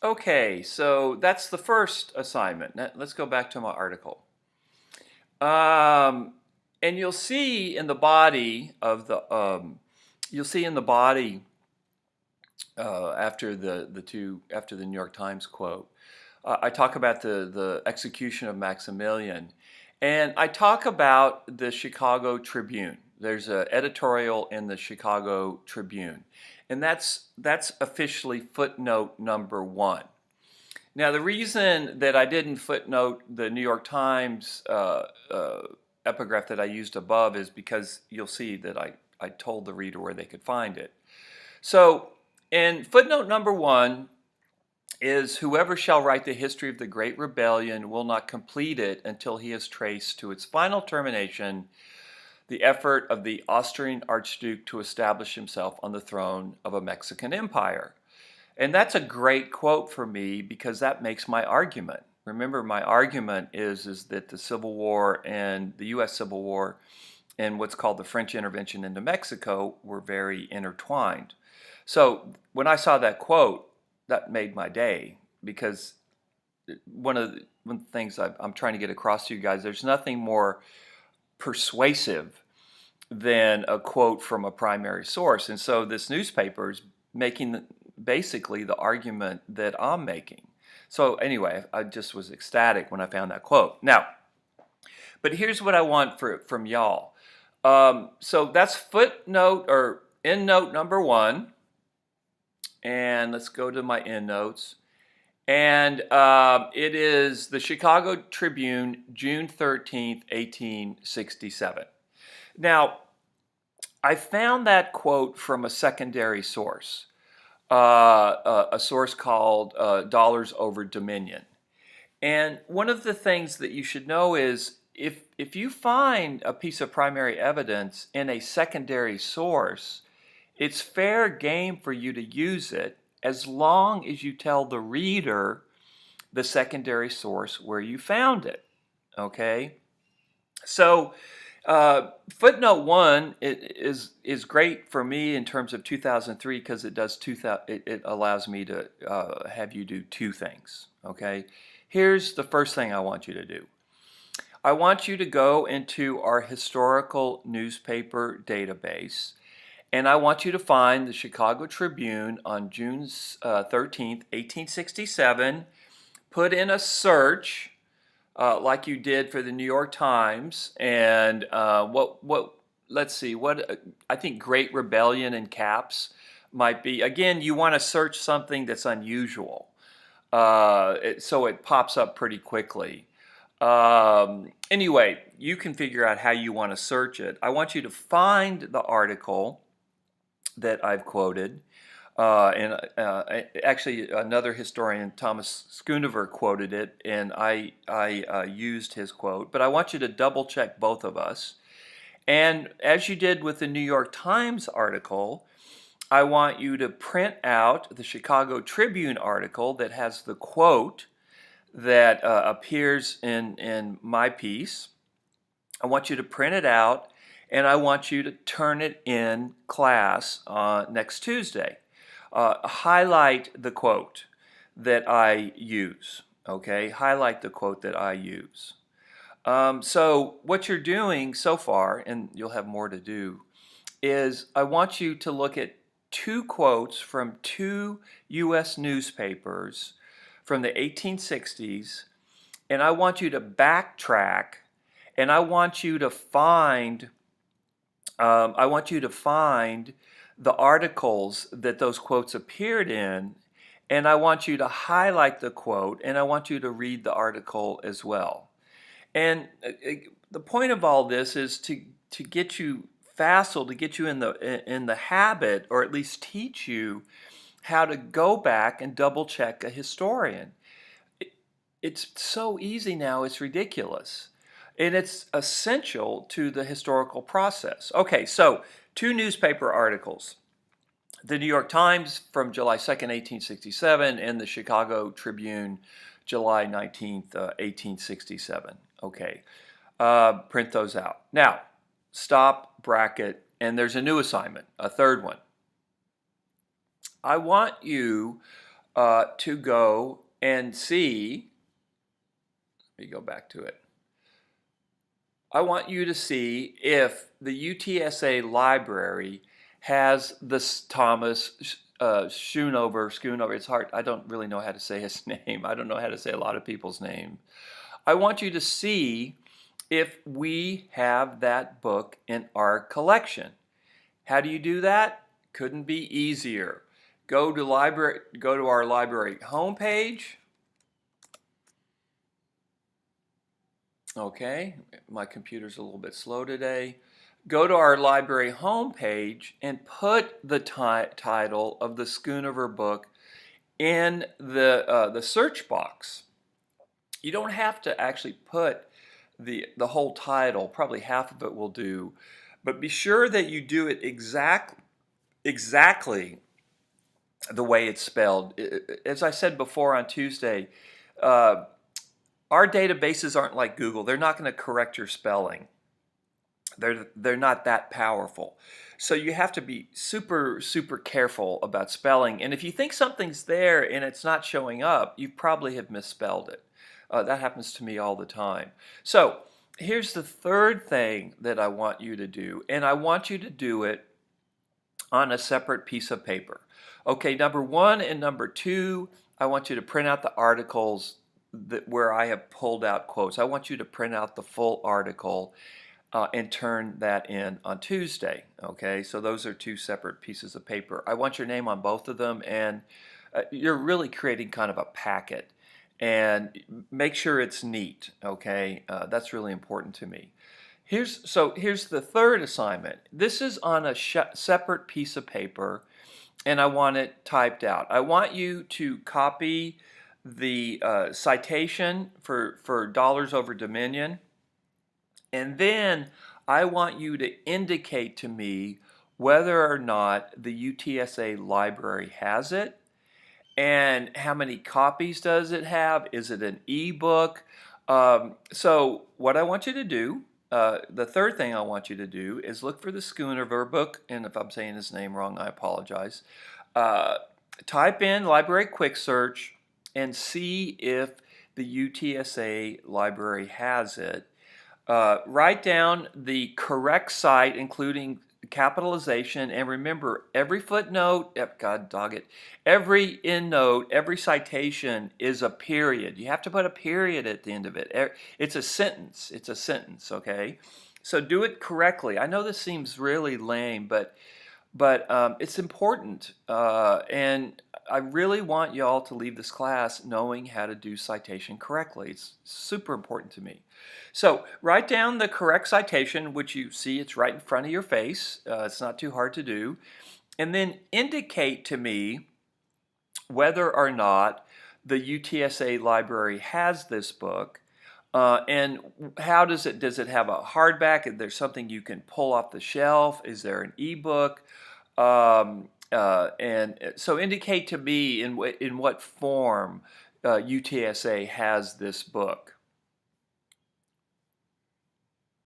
Okay, so that's the first assignment. Let's go back to my article. And you'll see in the body of the you'll see in the body after after the New York Times quote, I talk about the execution of Maximilian, and I talk about the Chicago Tribune. There's an editorial in the Chicago Tribune, and that's officially footnote number 1. Now, the reason that I didn't footnote the New York Times epigraph that I used above is because you'll see that I told the reader where they could find it. So, in footnote number 1 is whoever shall write the history of the Great Rebellion will not complete it until he has traced to its final termination the effort of the Austrian Archduke to establish himself on the throne of a Mexican empire. And that's a great quote for me because that makes my argument. Remember, my argument is that the Civil War and the U.S. Civil War and what's called the French intervention into Mexico were very intertwined. So when I saw that quote, that made my day because one of the things I'm trying to get across to you guys, there's nothing more persuasive than a quote from a primary source. And so this newspaper is making basically the argument that I'm making. So anyway, I just was ecstatic when I found that quote. Now, but here's what I want from y'all. So that's footnote or endnote number 1. And let's go to my endnotes. And it is the Chicago Tribune, June 13th, 1867. Now, I found that quote from a secondary source, a source called Dollars Over Dominion. And one of the things that you should know is if you find a piece of primary evidence in a secondary source, it's fair game for you to use it as long as you tell the reader the secondary source where you found it, okay? So footnote 1 is great for me in terms of 2003 because it allows me to have you do 2 things, okay? Here's the first thing I want you to do. I want you to go into our historical newspaper database, and I want you to find the Chicago Tribune on June 13th, 1867. Put in a search like you did for the New York Times, and let's see, I think Great Rebellion in caps might be. Again, you want to search something that's unusual, so it pops up pretty quickly. Anyway, you can figure out how you want to search it. I want you to find the article that I've quoted. Actually, another historian, Thomas Schoonover, quoted it, and I used his quote. But I want you to double check both of us. And as you did with the New York Times article, I want you to print out the Chicago Tribune article that has the quote that appears in my piece. I want you to print it out, and I want you to turn it in class next Tuesday. Highlight the quote that I use, okay? Highlight the quote that I use. So what you're doing so far, and you'll have more to do, is I want you to look at 2 quotes from 2 U.S. newspapers from the 1860s, and I want you to backtrack, and I want you to find the articles that those quotes appeared in, and I want you to highlight the quote, and I want you to read the article as well. And the point of all this is to get you facile, to get you in the habit, or at least teach you how to go back and double check a historian. It's so easy now, it's ridiculous. And it's essential to the historical process. Okay, so 2 newspaper articles. The New York Times from July 2nd, 1867, and the Chicago Tribune, July 19th, 1867. Okay, print those out. Now, stop, bracket, and there's a new assignment, a third one. I want you to go and see. Let me go back to it. I want you to see if the UTSA library has this Thomas Schoonover. It's hard. I don't really know how to say his name. I don't know how to say a lot of people's names. I want you to see if we have that book in our collection. How do you do that? Couldn't be easier. Go to our library homepage. Okay, my computer's a little bit slow today. Go to our library homepage and put the title of the Schoonover book in the search box. You don't have to actually put the whole title. Probably half of it will do, but be sure that you do it exactly the way it's spelled. As I said before on Tuesday, our databases aren't like Google. They're not going to correct your spelling. They're not that powerful. So you have to be super careful about spelling. And if you think something's there and it's not showing up, you probably have misspelled it. That happens to me all the time. So here's the third thing that I want you to do, and I want you to do it on a separate piece of paper. Okay, number 1 and number 2, I want you to print out the articles where I have pulled out quotes. I want you to print out the full article and turn that in on Tuesday. Okay, so those are 2 separate pieces of paper. I want your name on both of them, and you're really creating kind of a packet. And make sure it's neat. Okay, that's really important to me. Here's the third assignment. This is on a separate piece of paper, and I want it typed out. I want you to copy the citation for dollars over Dominion, and then I want you to indicate to me whether or not the UTSA library has it, and how many copies does it have. Is it an ebook? So what I want you to do, the third thing I want you to do, is look for the Schoonover book, and if I'm saying his name wrong, I apologize. Type in Library Quick Search and see if the UTSA library has it. Write down the correct site, including capitalization, and remember, every footnote, God dog it, every endnote, every citation is a period. You have to put a period at the end of it. It's a sentence. It's a sentence, okay? So do it correctly. I know this seems really lame, but it's important, and I really want y'all to leave this class knowing how to do citation correctly. It's super important to me. So write down the correct citation, which you see it's right in front of your face. It's not too hard to do. And then indicate to me whether or not the UTSA library has this book. And how does it have a hardback? Is there something you can pull off the shelf? Is there an ebook? And so indicate to me in what form UTSA has this book.